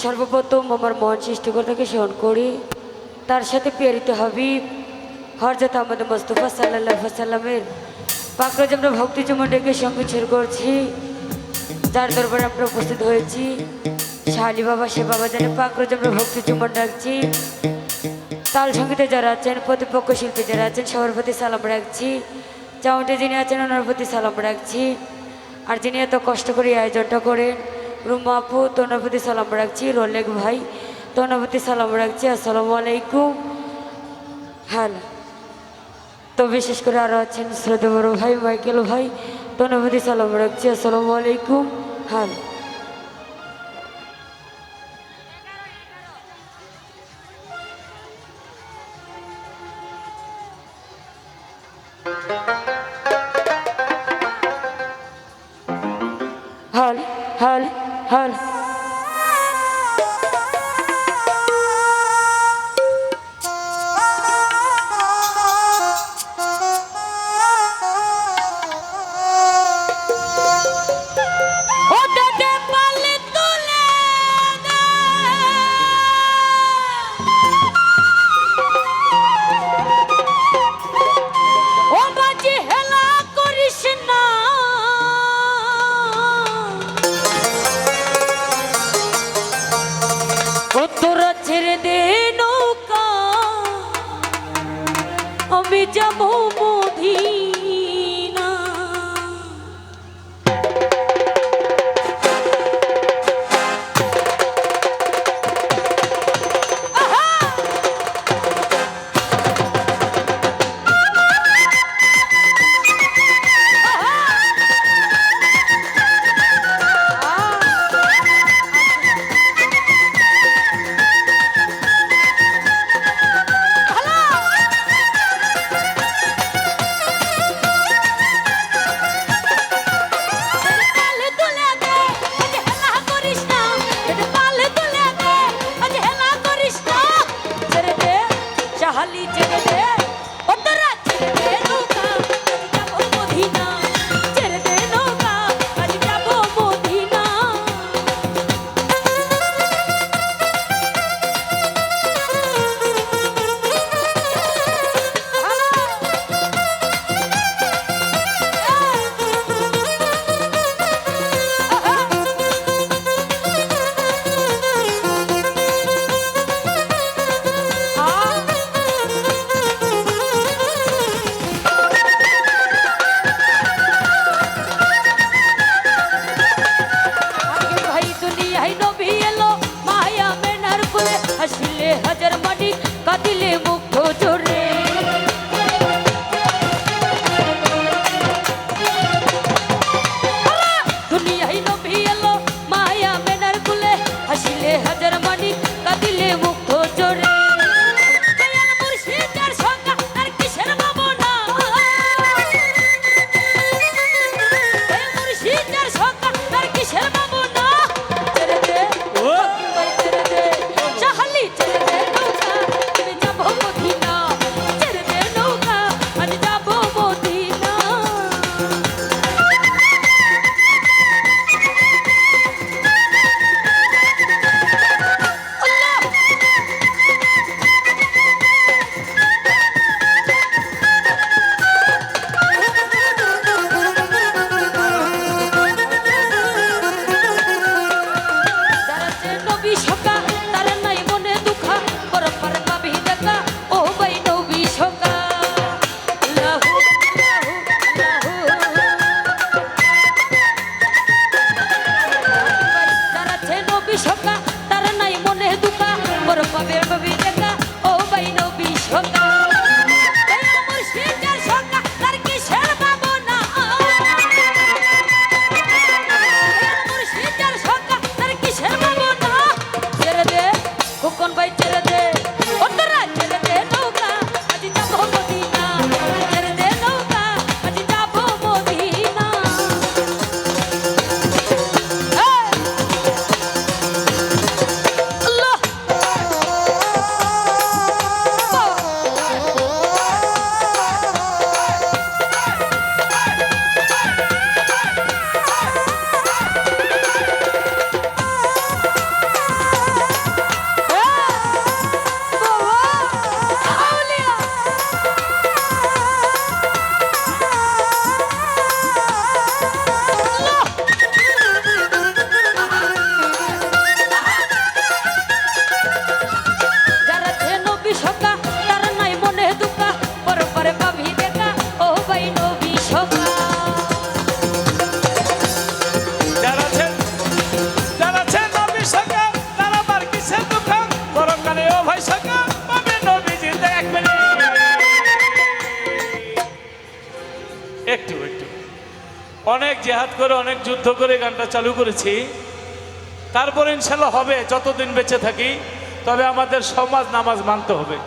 সর্বপ্রথম আমার মহান সৃষ্টিকর্তাকে স্মরণ করি, তার সাথে প্রেরিত হাবিব হযরত আহমদ মুস্তাফা সাল্লাল্লাহু আলাইহি ওয়াসাল্লামের পাকরাজ আমরা ভক্তি চুমন ডেকে সঙ্গে ছেড় করছি, যার দরবারে আমরা উপস্থিত হয়েছি। শালি বাবা সে বাবা জানে পাকরাজ আমরা ভক্তি চুমন ডাকছি। তাল সঙ্গীতে যারা আছেন, প্রতিপক্ষ শিল্পী যারা আছেন, সবার প্রতি সালাম রাখছি। চাউন্টে যিনি আছেন ওনার প্রতি সালাম রাখছি। আর যিনি এত কষ্ট করে আয়োজনটা করেন রুমা আপু, তো ওনার প্রতি সালাম রাখছি। রোলেক ভাই, তো ওনার প্রতি সালাম রাখছি। আসসালামু আলাইকুম। হ্যালো, তো বিশেষ করে আরও আছেন শ্রদ্ধা বড় ভাই মাইকেল ভাই, তো ওনার প্রতি সালাম রাখছি। আসসালামু আলাইকুম। হ্যালো, হল হল হল তোরা ছেড়ে দে নৌকা, আমি যাবো মদিনা। হাসিলে হাজার মাটি, কাঁদিলে মুগ্ধ জোরে। দুনিয়ায় নবী এলো মায়া মেনার কুলে, হাসিলে হাজার মাটি, কাঁদিলে মুগ্ধ জোরে। জেহাদ করে অনেক যুদ্ধ করে গানটা চালু করেছি। তারপরে ইনশাল্লাহ হবে, যতদিন বেঁচে থাকি। তবে আমাদের সমাজ নামাজ মানতে হবে।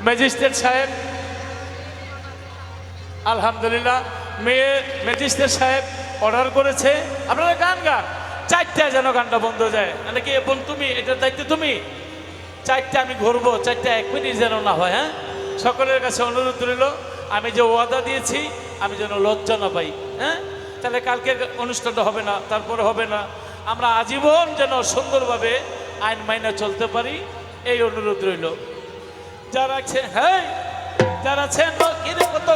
ম্যাজিস্ট্রেট সাহেব, আলহামদুলিল্লাহ, ম্যাজিস্ট্রেট সাহেব অর্ডার করেছে আপনারা গান গান, 4টা যেন গানটা বন্ধ যায়। নাকি বোন তুমি এটার দায়িত্ব, তুমি 4টা আমি ঘুরবো, 4টা 1 মিনিট যেন না হয়। হ্যাঁ, সকলের কাছে অনুরোধ রইল, আমি যে ওয়াদা দিয়েছি আমি যেন লজ্জা না পাই। হ্যাঁ, তাহলে কালকে অনুষ্ঠানটা হবে না, তারপরে হবে না। আমরা আজীবন যেন সুন্দরভাবে আইন মাইনা চলতে পারি, এই অনুরোধ রইল। যারা আছে, হ্যাঁ যারা আছেন কত কত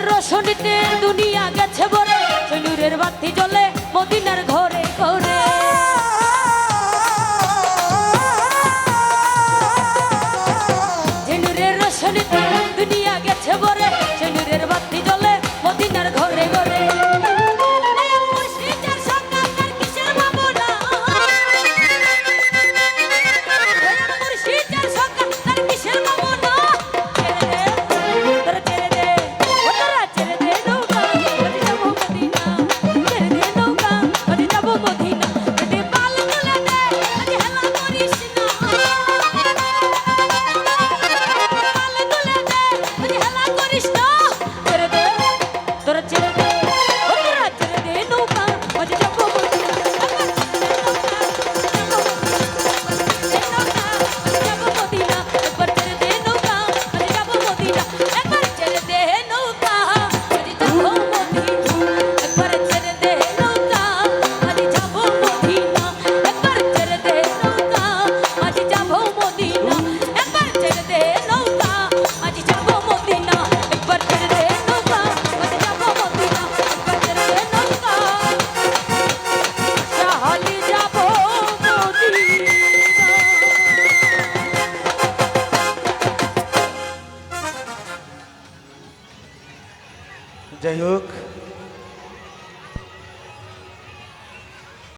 রোশনীতে দুনিয়া গেছে ভরে, সেই নূরের বাতি জ্বলে মদিনার ঘরে ঘরে। যাই হোক